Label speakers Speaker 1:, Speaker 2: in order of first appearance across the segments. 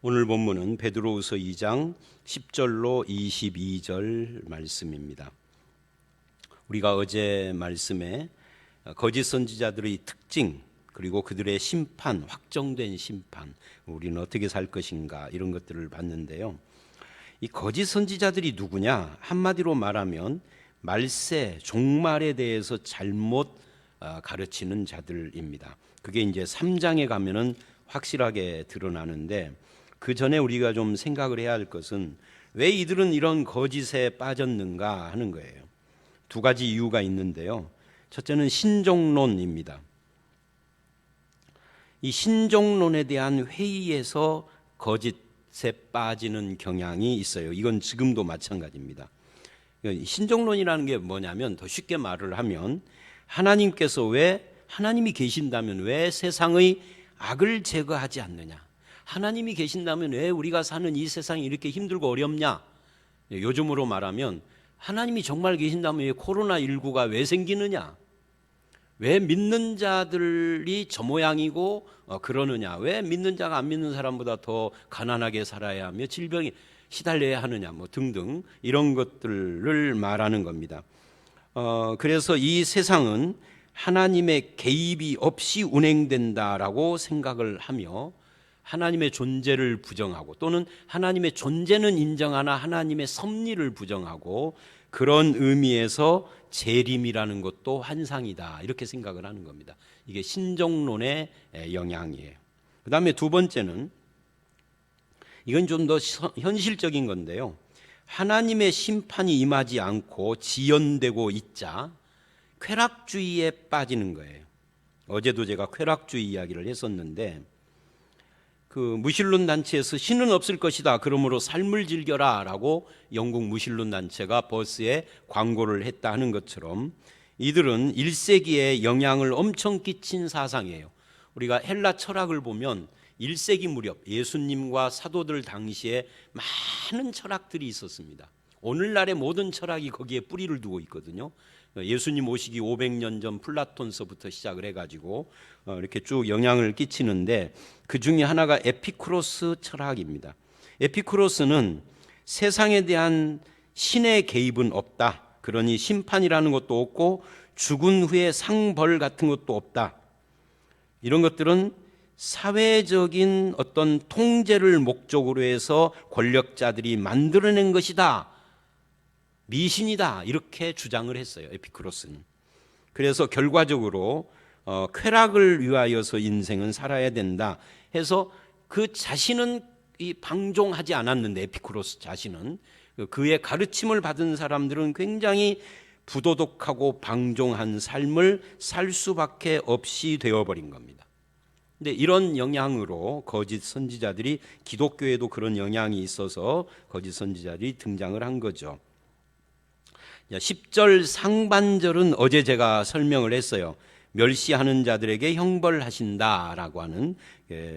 Speaker 1: 오늘 본문은 베드로후서 2장 10절로 22절 말씀입니다. 우리가 어제 말씀에 거짓 선지자들의 특징, 그리고 그들의 심판, 확정된 심판, 우리는 어떻게 살 것인가, 이런 것들을 봤는데요. 이 거짓 선지자들이 누구냐? 한마디로 말하면 말세, 종말에 대해서 잘못 가르치는 자들입니다. 그게 이제 3장에 가면은 확실하게 드러나는데, 그 전에 우리가 좀 생각을 해야 할 것은 왜 이들은 이런 거짓에 빠졌는가 하는 거예요. 두 가지 이유가 있는데요. 첫째는 신종론입니다. 이 신종론에 대한 회의에서 거짓에 빠지는 경향이 있어요. 이건 지금도 마찬가지입니다. 신종론이라는 게 뭐냐면, 더 쉽게 말을 하면, 하나님께서 하나님이 계신다면 왜 세상의 악을 제거하지 않느냐? 하나님이 계신다면 왜 우리가 사는 이 세상이 이렇게 힘들고 어렵냐? 요즘으로 말하면 하나님이 정말 계신다면 왜 코로나19가 왜 생기느냐? 왜 믿는 자들이 저 모양이고 그러느냐? 왜 믿는 자가 안 믿는 사람보다 더 가난하게 살아야 하며 질병에 시달려야 하느냐? 등등 이런 것들을 말하는 겁니다. 그래서 이 세상은 하나님의 개입이 없이 운행된다라고 생각을 하며 하나님의 존재를 부정하고, 또는 하나님의 존재는 인정하나 하나님의 섭리를 부정하고, 그런 의미에서 재림이라는 것도 환상이다, 이렇게 생각을 하는 겁니다. 이게 신종론의 영향이에요. 그 다음에 두 번째는, 이건 좀 더 현실적인 건데요. 하나님의 심판이 임하지 않고 지연되고 있자 쾌락주의에 빠지는 거예요. 어제도 제가 쾌락주의 이야기를 했었는데, 그 무신론 단체에서 신은 없을 것이다, 그러므로 삶을 즐겨라 라고 영국 무신론 단체가 버스에 광고를 했다 하는 것처럼, 이들은 1세기에 영향을 엄청 끼친 사상이에요. 우리가 헬라 철학을 보면 1세기 무렵 예수님과 사도들 당시에 많은 철학들이 있었습니다. 오늘날의 모든 철학이 거기에 뿌리를 두고 있거든요. 예수님 오시기 500년 전 플라톤서부터 시작을 해가지고 이렇게 쭉 영향을 끼치는데, 그 중에 하나가 에피쿠로스 철학입니다. 에피쿠로스는 세상에 대한 신의 개입은 없다, 그러니 심판이라는 것도 없고 죽은 후에 상벌 같은 것도 없다, 이런 것들은 사회적인 어떤 통제를 목적으로 해서 권력자들이 만들어낸 것이다, 미신이다, 이렇게 주장을 했어요, 에피쿠로스는. 그래서 결과적으로 쾌락을 위하여서 인생은 살아야 된다 해서, 그 자신은 방종하지 않았는데, 에피쿠로스 자신은, 그의 가르침을 받은 사람들은 굉장히 부도덕하고 방종한 삶을 살 수밖에 없이 되어버린 겁니다. 근데 이런 영향으로 거짓 선지자들이, 기독교에도 그런 영향이 있어서 거짓 선지자들이 등장을 한 거죠. 10절 상반절은 어제 제가 설명을 했어요. 멸시하는 자들에게 형벌하신다라고 하는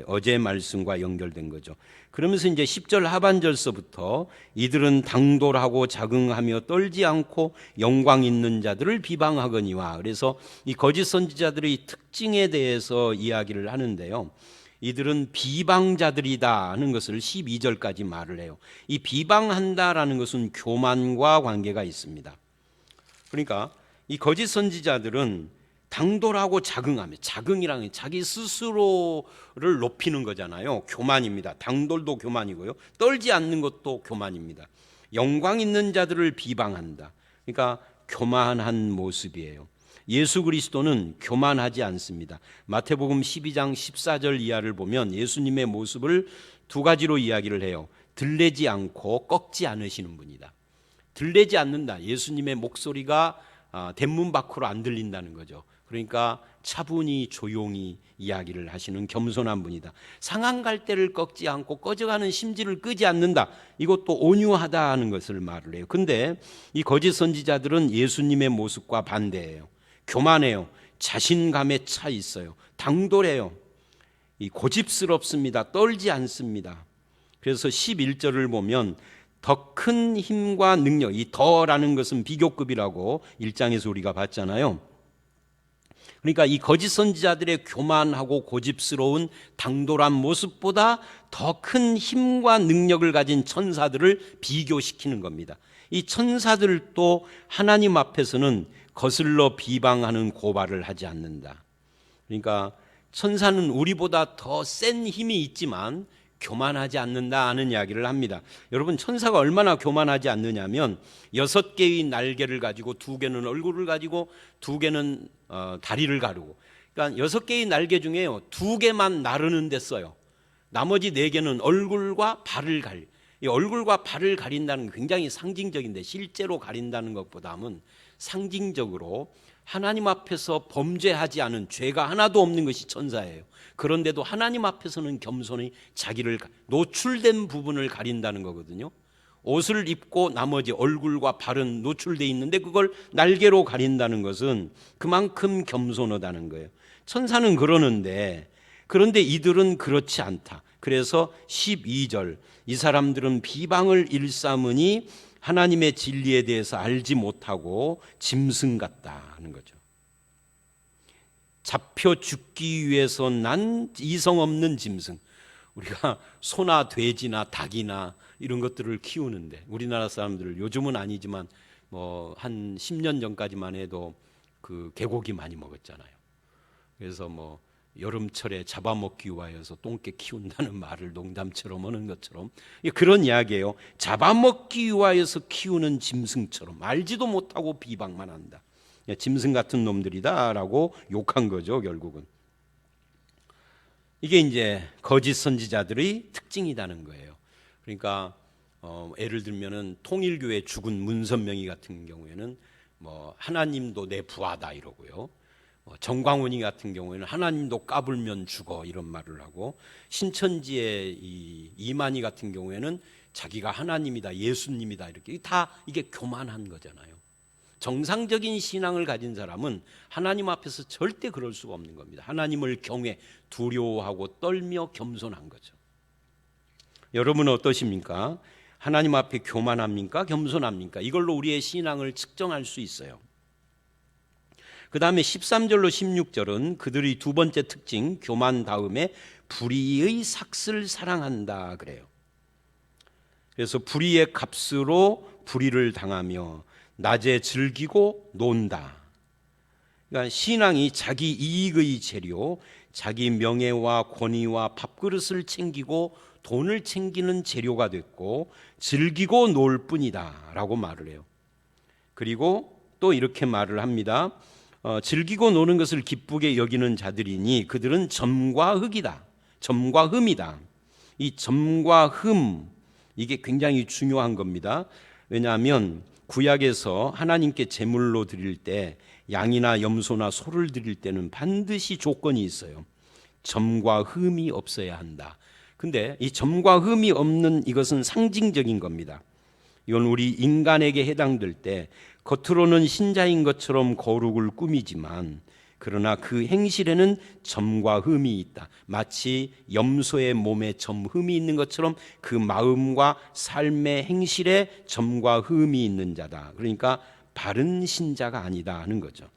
Speaker 1: 어제 말씀과 연결된 거죠. 그러면서 이제 10절 하반절서부터 이들은 당돌하고 자긍하며 떨지 않고 영광 있는 자들을 비방하거니와, 그래서 이 거짓 선지자들의 특징에 대해서 이야기를 하는데요. 이들은 비방자들이다 하는 것을 12절까지 말을 해요. 이 비방한다라는 것은 교만과 관계가 있습니다. 그러니까 이 거짓 선지자들은 당돌하고 자긍하며, 자긍이라는 게 자기 스스로를 높이는 거잖아요. 교만입니다. 당돌도 교만이고요, 떨지 않는 것도 교만입니다. 영광 있는 자들을 비방한다, 그러니까 교만한 모습이에요. 예수 그리스도는 교만하지 않습니다. 마태복음 12장 14절 이하를 보면 예수님의 모습을 두 가지로 이야기를 해요. 들레지 않고 꺾지 않으시는 분이다. 들레지 않는다, 예수님의 목소리가 대문 밖으로 안 들린다는 거죠. 그러니까 차분히 조용히 이야기를 하시는 겸손한 분이다. 상한 갈대를 꺾지 않고 꺼져가는 심지를 끄지 않는다, 이것도 온유하다 하는 것을 말을 해요. 근데 이 거짓 선지자들은 예수님의 모습과 반대예요. 교만해요. 자신감에 차 있어요. 당돌해요. 이 고집스럽습니다. 떨지 않습니다. 그래서 11절을 보면 더 큰 힘과 능력, 이 더라는 것은 비교급이라고 1장에서 우리가 봤잖아요. 그러니까 이 거짓 선지자들의 교만하고 고집스러운 당돌한 모습보다 더 큰 힘과 능력을 가진 천사들을 비교시키는 겁니다. 이 천사들도 하나님 앞에서는 거슬러 비방하는 고발을 하지 않는다. 그러니까 천사는 우리보다 더 센 힘이 있지만 교만하지 않는다 하는 이야기를 합니다. 여러분, 천사가 얼마나 교만하지 않느냐면 6개의 날개를 가지고 2개는 얼굴을 가지고 2개는 다리를 가르고, 그러니까 6개의 날개 중에요 2개만 나르는 데 써요. 나머지 4개는 얼굴과 발을 가리. 이 얼굴과 발을 가린다는 건 굉장히 상징적인데, 실제로 가린다는 것보다는 상징적으로 하나님 앞에서 범죄하지 않은 죄가 하나도 없는 것이 천사예요. 그런데도 하나님 앞에서는 겸손히 자기를 노출된 부분을 가린다는 거거든요. 옷을 입고 나머지 얼굴과 발은 노출되어 있는데 그걸 날개로 가린다는 것은 그만큼 겸손하다는 거예요. 천사는 그런데 이들은 그렇지 않다. 그래서 12절, 이 사람들은 비방을 일삼으니 하나님의 진리에 대해서 알지 못하고 짐승 같다 하는 거죠. 잡혀 죽기 위해서 난 이성 없는 짐승. 우리가 소나 돼지나 닭이나 이런 것들을 키우는데, 우리나라 사람들 요즘은 아니지만 뭐 한 10년 전까지만 해도 그 개고기 많이 먹었잖아요. 그래서 뭐 여름철에 잡아먹기 위하여서 똥개 키운다는 말을 농담처럼 하는 것처럼 그런 이야기예요. 잡아먹기 위하여서 키우는 짐승처럼 알지도 못하고 비방만 한다. 짐승 같은 놈들이다라고 욕한 거죠, 결국은. 이게 이제 거짓 선지자들의 특징이라는 거예요. 그러니까 예를 들면은 통일교회 죽은 문선명이 같은 경우에는 뭐 하나님도 내 부하다 이러고요. 정광훈이 같은 경우에는 하나님도 까불면 죽어 이런 말을 하고, 신천지의 이만희 같은 경우에는 자기가 하나님이다, 예수님이다, 이렇게 다 이게 교만한 거잖아요. 정상적인 신앙을 가진 사람은 하나님 앞에서 절대 그럴 수가 없는 겁니다. 하나님을 경외, 두려워하고 떨며 겸손한 거죠. 여러분은 어떠십니까? 하나님 앞에 교만합니까? 겸손합니까? 이걸로 우리의 신앙을 측정할 수 있어요. 그 다음에 13절로 16절은 그들의 두 번째 특징, 교만 다음에 불의의 삭슬 사랑한다 그래요. 그래서 불의의 값으로 불의를 당하며 낮에 즐기고 논다. 그러니까 신앙이 자기 이익의 재료, 자기 명예와 권위와 밥그릇을 챙기고 돈을 챙기는 재료가 됐고 즐기고 놀 뿐이다 라고 말을 해요. 그리고 또 이렇게 말을 합니다. 즐기고 노는 것을 기쁘게 여기는 자들이니 그들은 점과 흙이다. 점과 흠이다. 이 점과 흠, 이게 굉장히 중요한 겁니다. 왜냐하면 구약에서 하나님께 제물로 드릴 때, 양이나 염소나 소를 드릴 때는 반드시 조건이 있어요. 점과 흠이 없어야 한다. 근데 이 점과 흠이 없는 이것은 상징적인 겁니다. 이건 우리 인간에게 해당될 때 겉으로는 신자인 것처럼 거룩을 꾸미지만 그러나 그 행실에는 점과 흠이 있다. 마치 염소의 몸에 점, 흠이 있는 것처럼 그 마음과 삶의 행실에 점과 흠이 있는 자다. 그러니까 바른 신자가 아니다 하는 거죠.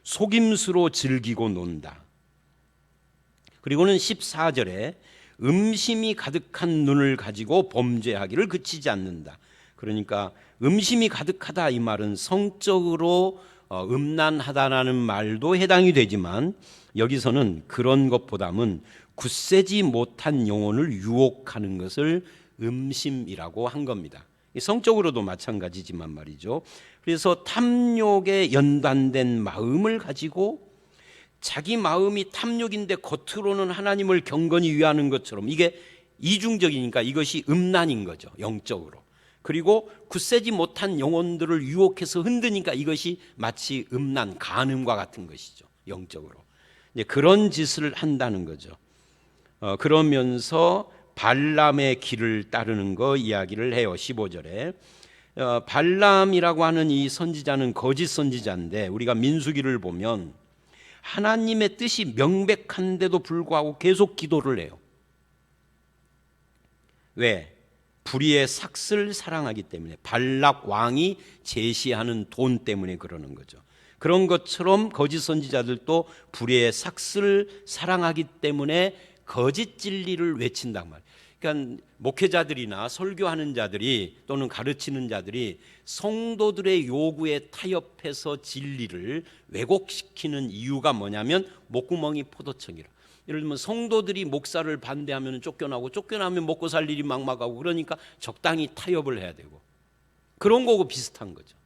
Speaker 1: 속임수로 즐기고 논다. 그리고는 14절에 음심이 가득한 눈을 가지고 범죄하기를 그치지 않는다. 그러니까 음심이 가득하다 이 말은 성적으로 음란하다라는 말도 해당이 되지만 여기서는 그런 것보다는 굳세지 못한 영혼을 유혹하는 것을 음심이라고 한 겁니다. 성적으로도 마찬가지지만 말이죠. 그래서 탐욕에 연관된 마음을 가지고 자기 마음이 탐욕인데 겉으로는 하나님을 경건히 위하는 것처럼, 이게 이중적이니까 이것이 음란인 거죠, 영적으로. 그리고 굳세지 못한 영혼들을 유혹해서 흔드니까 이것이 마치 음란, 간음과 같은 것이죠, 영적으로. 이제 그런 짓을 한다는 거죠. 그러면서 발람의 길을 따르는 거 이야기를 해요. 15절에 발람이라고 하는 이 선지자는 거짓 선지자인데, 우리가 민수기를 보면 하나님의 뜻이 명백한데도 불구하고 계속 기도를 해요. 왜? 불의의 삭슬 사랑하기 때문에, 발락 왕이 제시하는 돈 때문에 그러는 거죠. 그런 것처럼 거짓 선지자들도 불의의 삭슬을 사랑하기 때문에 거짓 진리를 외친단 말이에요. 그러니까 목회자들이나 설교하는 자들이 또는 가르치는 자들이 성도들의 요구에 타협해서 진리를 왜곡시키는 이유가 뭐냐면 목구멍이 포도청이라. 예를 들면 성도들이 목사를 반대하면 쫓겨나고, 쫓겨나면 먹고 살 일이 막막하고, 그러니까 적당히 타협을 해야 되고, 그런 거고 비슷한 거죠.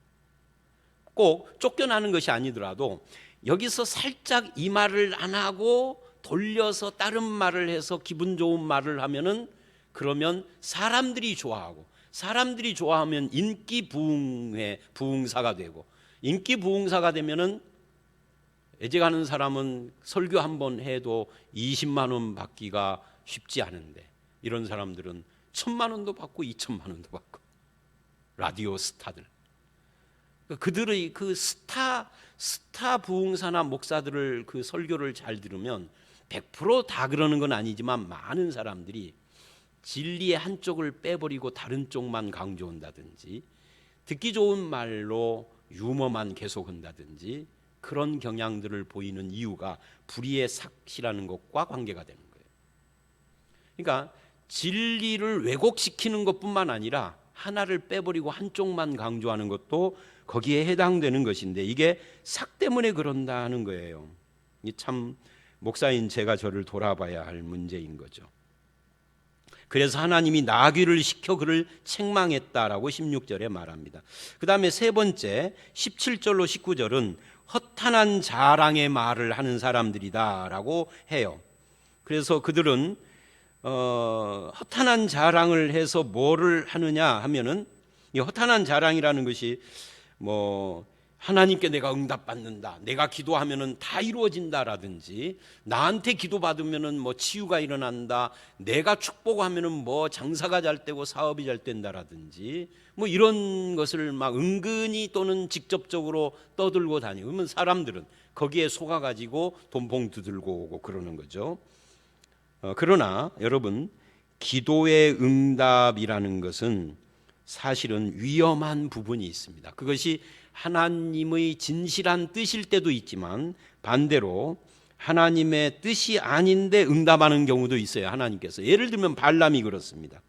Speaker 1: 꼭 쫓겨나는 것이 아니더라도 여기서 살짝 이 말을 안 하고 돌려서 다른 말을 해서 기분 좋은 말을 하면은, 그러면 사람들이 좋아하고, 사람들이 좋아하면 인기 부흥사가 되고, 인기 부흥사가 되면은 애제가는 사람은 설교 한 번 해도 20만 원 받기가 쉽지 않은데, 이런 사람들은 1,000만 원도 받고 2,000만 원도 받고, 라디오 스타들. 그들의 그 스타 부흥사나 목사들을 그 설교를 잘 들으면 100% 다 그러는 건 아니지만 많은 사람들이 진리의 한쪽을 빼버리고 다른 쪽만 강조한다든지, 듣기 좋은 말로 유머만 계속한다든지, 그런 경향들을 보이는 이유가 불의의 삭시라는 것과 관계가 되는 거예요. 그러니까 진리를 왜곡시키는 것뿐만 아니라 하나를 빼버리고 한쪽만 강조하는 것도 거기에 해당되는 것인데, 이게 삭 때문에 그런다는 거예요. 이 참 목사인 제가 저를 돌아봐야 할 문제인 거죠. 그래서 하나님이 나귀를 시켜 그를 책망했다라고 16절에 말합니다. 그 다음에 세 번째 17절로 19절은 허탄한 자랑의 말을 하는 사람들이다라고 해요. 그래서 그들은 허탄한 자랑을 해서 뭐를 하느냐 하면은, 이 허탄한 자랑이라는 것이 뭐 하나님께 내가 응답받는다, 내가 기도하면은 다 이루어진다라든지, 나한테 기도받으면은 뭐 치유가 일어난다, 내가 축복하면은 뭐 장사가 잘 되고 사업이 잘 된다라든지, 뭐 이런 것을 막 은근히 또는 직접적으로 떠들고 다니고, 그러면 사람들은 거기에 속아가지고 돈봉투 들고 오고 그러는 거죠. 그러나 여러분, 기도의 응답이라는 것은 사실은 위험한 부분이 있습니다. 그것이 하나님의 진실한 뜻일 때도 있지만, 반대로 하나님의 뜻이 아닌데 응답하는 경우도 있어요. 하나님께서. 예를 들면 발람이 그렇습니다.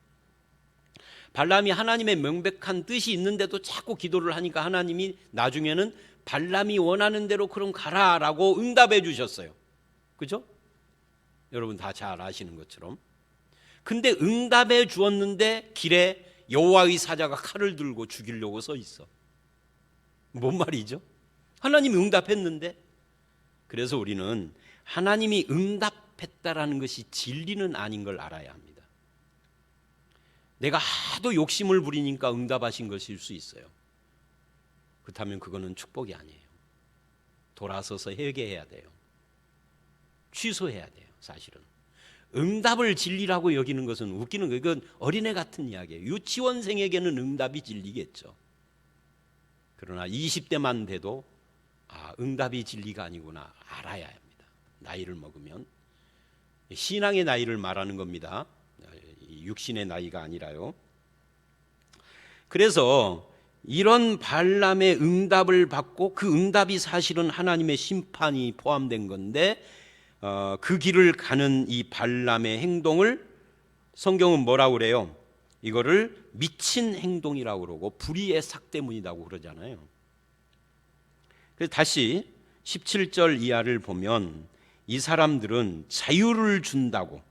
Speaker 1: 발람이 하나님의 명백한 뜻이 있는데도 자꾸 기도를 하니까 하나님이 나중에는 발람이 원하는 대로 그럼 가라라고 응답해 주셨어요. 그죠? 여러분 다 잘 아시는 것처럼. 근데 응답해 주었는데 길에 여호와의 사자가 칼을 들고 죽이려고 서 있어. 뭔 말이죠? 하나님이 응답했는데. 그래서 우리는 하나님이 응답했다라는 것이 진리는 아닌 걸 알아야 합니다. 내가 하도 욕심을 부리니까 응답하신 것일 수 있어요. 그렇다면 그거는 축복이 아니에요. 돌아서서 회개해야 돼요. 취소해야 돼요. 사실은 응답을 진리라고 여기는 것은 웃기는 거예요. 이건 어린애 같은 이야기예요. 유치원생에게는 응답이 진리겠죠. 그러나 20대만 돼도 응답이 진리가 아니구나 알아야 합니다. 나이를 먹으면. 신앙의 나이를 말하는 겁니다. 육신의 나이가 아니라요. 그래서 이런 발람의 응답을 받고, 그 응답이 사실은 하나님의 심판이 포함된 건데, 그 길을 가는 이 발람의 행동을 성경은 뭐라고 그래요? 이거를 미친 행동이라고 그러고 불의의 삭 때문이라고 그러잖아요. 그래서 다시 17절 이하를 보면, 이 사람들은 자유를 준다고,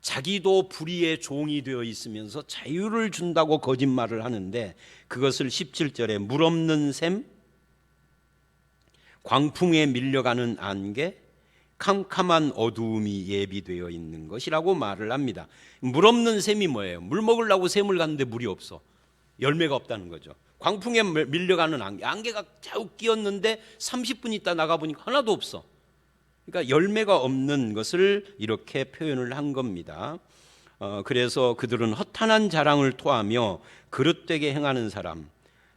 Speaker 1: 자기도 불의의 종이 되어 있으면서 자유를 준다고 거짓말을 하는데, 그것을 17절에 물 없는 샘, 광풍에 밀려가는 안개, 캄캄한 어두움이 예비되어 있는 것이라고 말을 합니다. 물 없는 샘이 뭐예요? 물 먹으려고 샘을 갔는데 물이 없어. 열매가 없다는 거죠. 광풍에 밀려가는 안개, 안개가 자욱 끼었는데 30분 있다 나가보니까 하나도 없어. 그러니까 열매가 없는 것을 이렇게 표현을 한 겁니다. 그래서 그들은 허탄한 자랑을 토하며 그릇되게 행하는 사람,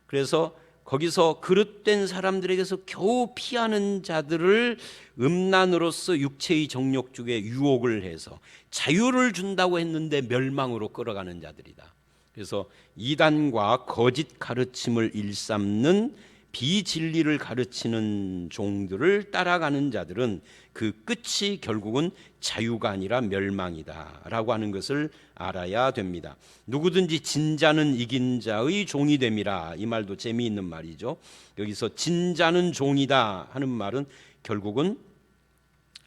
Speaker 1: 그래서 거기서 그릇된 사람들에게서 겨우 피하는 자들을 음란으로서 육체의 정욕 중에 유혹을 해서 자유를 준다고 했는데 멸망으로 끌어가는 자들이다. 그래서 이단과 거짓 가르침을 일삼는 비진리를 가르치는 종들을 따라가는 자들은 그 끝이 결국은 자유가 아니라 멸망이다라고 하는 것을 알아야 됩니다. 누구든지 진자는 이긴 자의 종이 됨이라. 이 말도 재미있는 말이죠. 여기서 진자는 종이다 하는 말은 결국은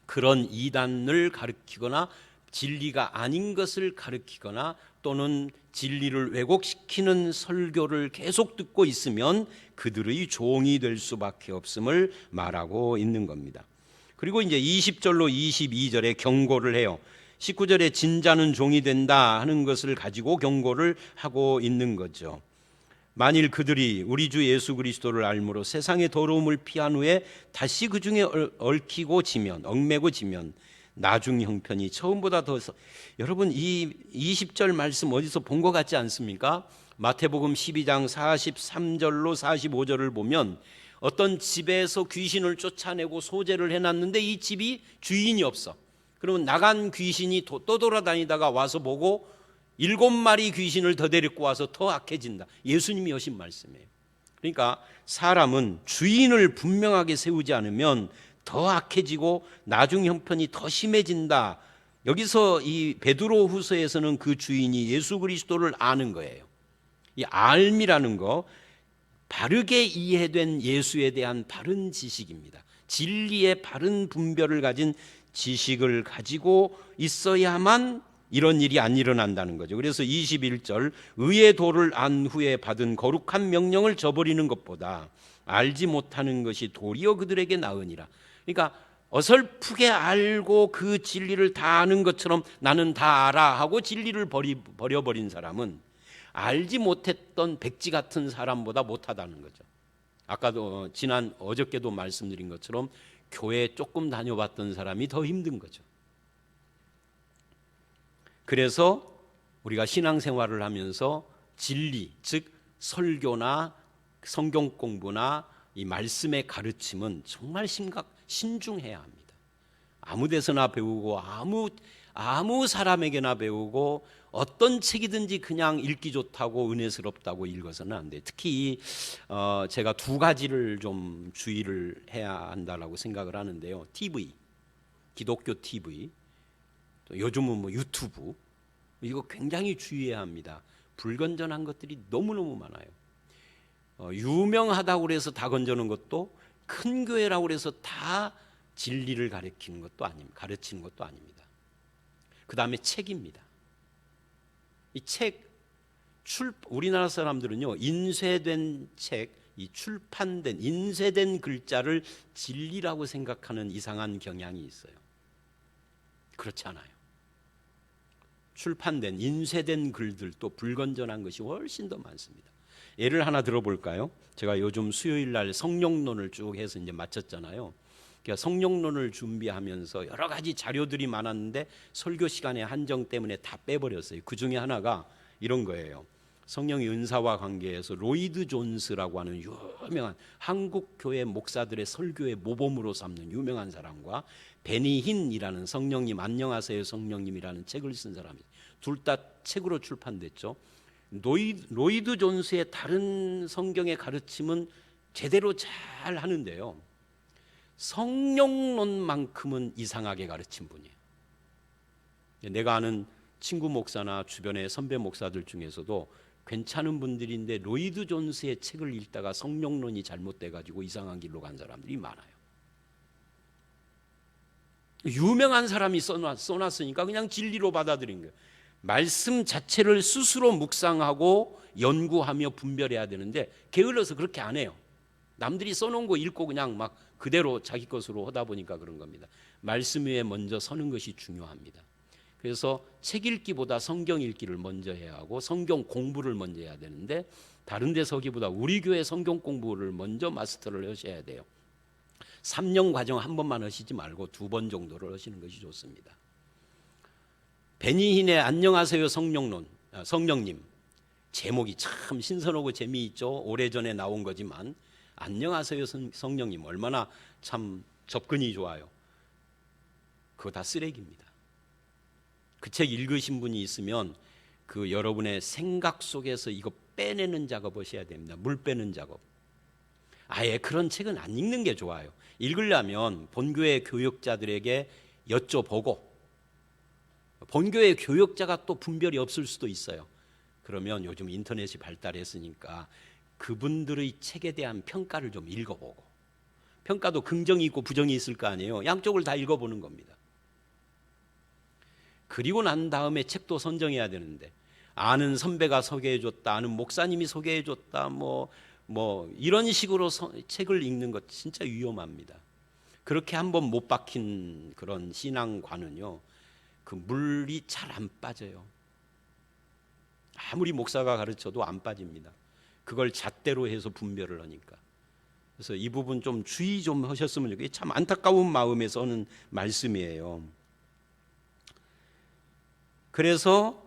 Speaker 1: 그런 이단을 가르치거나 진리가 아닌 것을 가르치거나 또는 진리를 왜곡시키는 설교를 계속 듣고 있으면 그들의 종이 될 수밖에 없음을 말하고 있는 겁니다. 그리고 이제 20절로 22절에 경고를 해요. 19절에 진자는 종이 된다 하는 것을 가지고 경고를 하고 있는 거죠. 만일 그들이 우리 주 예수 그리스도를 알므로 세상의 더러움을 피한 후에 다시 그 중에 얽히고 지면, 얽매고 지면 나중 형편이 처음보다 더. 여러분, 이 20절 말씀 어디서 본 것 같지 않습니까? 마태복음 12장 43절로 45절을 보면 어떤 집에서 귀신을 쫓아내고 소제를 해놨는데 이 집이 주인이 없어. 그러면 나간 귀신이 또 돌아다니다가 와서 보고 7마리 귀신을 더 데리고 와서 더 악해진다. 예수님이 하신 말씀이에요. 그러니까 사람은 주인을 분명하게 세우지 않으면 더 악해지고 나중 형편이 더 심해진다. 여기서 이 베드로 후서에서는 그 주인이 예수 그리스도를 아는 거예요. 이 알미라는 거, 바르게 이해된 예수에 대한 바른 지식입니다. 진리의 바른 분별을 가진 지식을 가지고 있어야만 이런 일이 안 일어난다는 거죠. 그래서 21절, 의의 도를 안 후에 받은 거룩한 명령을 저버리는 것보다 알지 못하는 것이 도리어 그들에게 나으니라. 그러니까 어설프게 알고 그 진리를 다 아는 것처럼 나는 다 알아 하고 진리를 버려버린 사람은 알지 못했던 백지 같은 사람보다 못하다는 거죠. 아까도 어저께도 말씀드린 것처럼 교회 조금 다녀봤던 사람이 더 힘든 거죠. 그래서 우리가 신앙생활을 하면서 진리, 즉 설교나 성경 공부나 이 말씀의 가르침은 정말 신중해야 합니다. 아무 데서나 배우고 아무 사람에게나 배우고 어떤 책이든지 그냥 읽기 좋다고 은혜스럽다고 읽어서는 안 돼요. 특히 제가 두 가지를 좀 주의를 해야 한다라고 생각을 하는데요. TV, 기독교 TV, 또 요즘은 뭐 유튜브, 이거 굉장히 주의해야 합니다. 불건전한 것들이 너무너무 많아요. 유명하다고 해서 다 건져는 것도, 큰 교회라고 해서 다 진리를 가르치는 것도 아닙니다. 그 다음에 책입니다. 이 책, 우리나라 사람들은요, 인쇄된 책, 이 출판된, 인쇄된 글자를 진리라고 생각하는 이상한 경향이 있어요. 그렇지 않아요. 출판된, 인쇄된 글들도 불건전한 것이 훨씬 더 많습니다. 예를 하나 들어볼까요? 제가 요즘 수요일 날 성령론을 쭉 해서 이제 마쳤잖아요. 그러니까 성령론을 준비하면서 여러 가지 자료들이 많았는데 설교 시간의 한정 때문에 다 빼버렸어요. 그 중에 하나가 이런 거예요. 성령의 은사와 관계에서 로이드 존스라고 하는 유명한 한국 교회 목사들의 설교의 모범으로 삼는 유명한 사람과 베니 힌이라는 성령님, 안녕하세요 성령님이라는 책을 쓴 사람이, 둘 다 책으로 출판됐죠. 로이드 존스의 다른 성경의 가르침은 제대로 잘 하는데요, 성령론만큼은 이상하게 가르친 분이에요. 내가 아는 친구 목사나 주변의 선배 목사들 중에서도 괜찮은 분들인데 로이드 존스의 책을 읽다가 성령론이 잘못돼가지고 이상한 길로 간 사람들이 많아요. 유명한 사람이 써놨으니까 그냥 진리로 받아들인 거예요. 말씀 자체를 스스로 묵상하고 연구하며 분별해야 되는데 게을러서 그렇게 안 해요. 남들이 써놓은 거 읽고 그냥 막 그대로 자기 것으로 하다 보니까 그런 겁니다. 말씀 위에 먼저 서는 것이 중요합니다. 그래서 책 읽기보다 성경 읽기를 먼저 해야 하고 성경 공부를 먼저 해야 되는데, 다른 데 서기보다 우리 교회 성경 공부를 먼저 마스터를 하셔야 돼요. 3년 과정 한 번만 하시지 말고 2번 정도를 하시는 것이 좋습니다. 베니힌의 안녕하세요 성령님, 제목이 참 신선하고 재미있죠. 오래전에 나온 거지만 안녕하세요 성령님 얼마나 참 접근이 좋아요. 그거 다 쓰레기입니다. 그 책 읽으신 분이 있으면 그 여러분의 생각 속에서 이거 빼내는 작업 하셔야 됩니다. 물 빼는 작업. 아예 그런 책은 안 읽는 게 좋아요. 읽으려면 본교회 교역자들에게 여쭤보고, 본교회 교역자가 또 분별이 없을 수도 있어요. 그러면 요즘 인터넷이 발달했으니까 그분들의 책에 대한 평가를 좀 읽어보고, 평가도 긍정이 있고 부정이 있을 거 아니에요. 양쪽을 다 읽어보는 겁니다. 그리고 난 다음에 책도 선정해야 되는데, 아는 선배가 소개해줬다, 아는 목사님이 소개해줬다, 뭐 이런 식으로 책을 읽는 것 진짜 위험합니다. 그렇게 한번 못 박힌 그런 신앙관은요, 그 물이 잘 안 빠져요. 아무리 목사가 가르쳐도 안 빠집니다. 그걸 잣대로 해서 분별을 하니까. 그래서 이 부분 좀 주의 좀 하셨으면 좋겠어요. 참 안타까운 마음에서 하는 말씀이에요. 그래서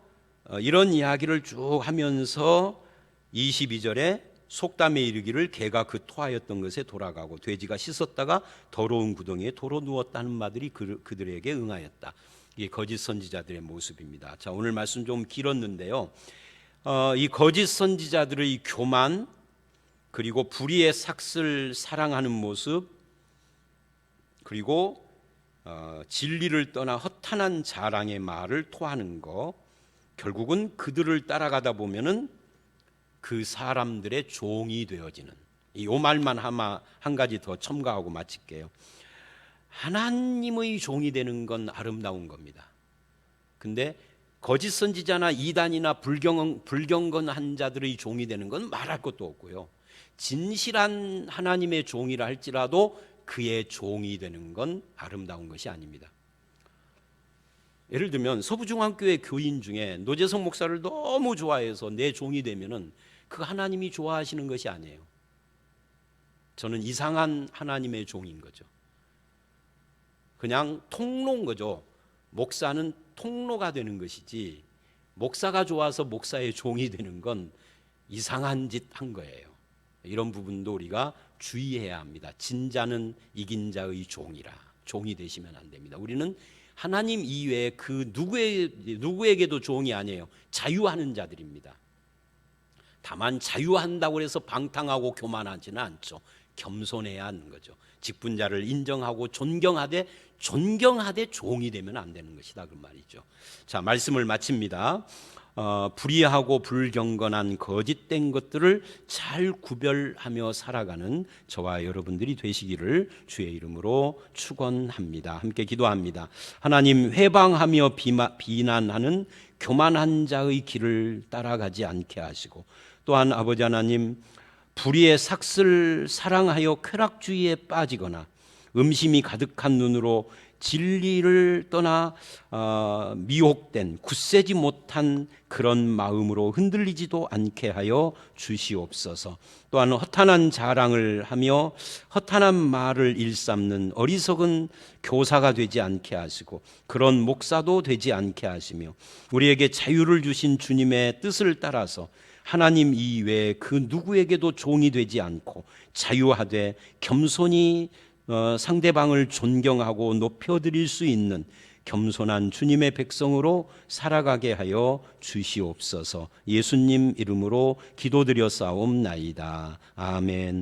Speaker 1: 이런 이야기를 쭉 하면서 22절에 속담에 이르기를 개가 그 토하였던 것에 돌아가고 돼지가 씻었다가 더러운 구덩이에 도로 누웠다는 말들이 그들에게 응하였다. 이게 거짓 선지자들의 모습입니다. 자, 오늘 말씀 좀 길었는데요. 이 거짓 선지자들의 교만, 그리고 불의의 삭슬 사랑하는 모습, 그리고 진리를 떠나 허탄한 자랑의 말을 토하는 거, 결국은 그들을 따라가다 보면은 그 사람들의 종이 되어지는, 이 말만 한 가지 더 첨가하고 마칠게요. 하나님의 종이 되는 건 아름다운 겁니다. 근데 거짓 선지자나 이단이나 불경건한 자들의 종이 되는 건 말할 것도 없고요. 진실한 하나님의 종이라 할지라도 그의 종이 되는 건 아름다운 것이 아닙니다. 예를 들면 서부중앙교회 교인 중에 노재성 목사를 너무 좋아해서 내 종이 되면은 그 하나님이 좋아하시는 것이 아니에요. 저는 이상한 하나님의 종인 거죠. 그냥 통로인 거죠. 목사는 통로가 되는 것이지, 목사가 좋아서 목사의 종이 되는 건 이상한 짓 한 거예요. 이런 부분도 우리가 주의해야 합니다. 진자는 이긴 자의 종이라. 종이 되시면 안 됩니다. 우리는 하나님 이외에 그 누구에게도 종이 아니에요. 자유하는 자들입니다. 다만 자유한다고 해서 방탕하고 교만하지는 않죠. 겸손해야 하는 거죠. 직분자를 인정하고 존경하되 종이 되면 안 되는 것이다, 그 말이죠. 자, 말씀을 마칩니다. 불의하고 불경건한 거짓된 것들을 잘 구별하며 살아가는 저와 여러분들이 되시기를 주의 이름으로 축원합니다. 함께 기도합니다. 하나님, 회방하며 비난하는 교만한 자의 길을 따라가지 않게 하시고, 또한 아버지 하나님, 불의의 삭슬 사랑하여 쾌락주의에 빠지거나 음심이 가득한 눈으로 진리를 떠나 미혹된 굳세지 못한 그런 마음으로 흔들리지도 않게 하여 주시옵소서. 또한 허탄한 자랑을 하며 허탄한 말을 일삼는 어리석은 교사가 되지 않게 하시고 그런 목사도 되지 않게 하시며 우리에게 자유를 주신 주님의 뜻을 따라서 하나님 이외에 그 누구에게도 종이 되지 않고 자유하되 겸손히 상대방을 존경하고 높여드릴 수 있는 겸손한 주님의 백성으로 살아가게 하여 주시옵소서. 예수님 이름으로 기도드려 싸움나이다. 아멘.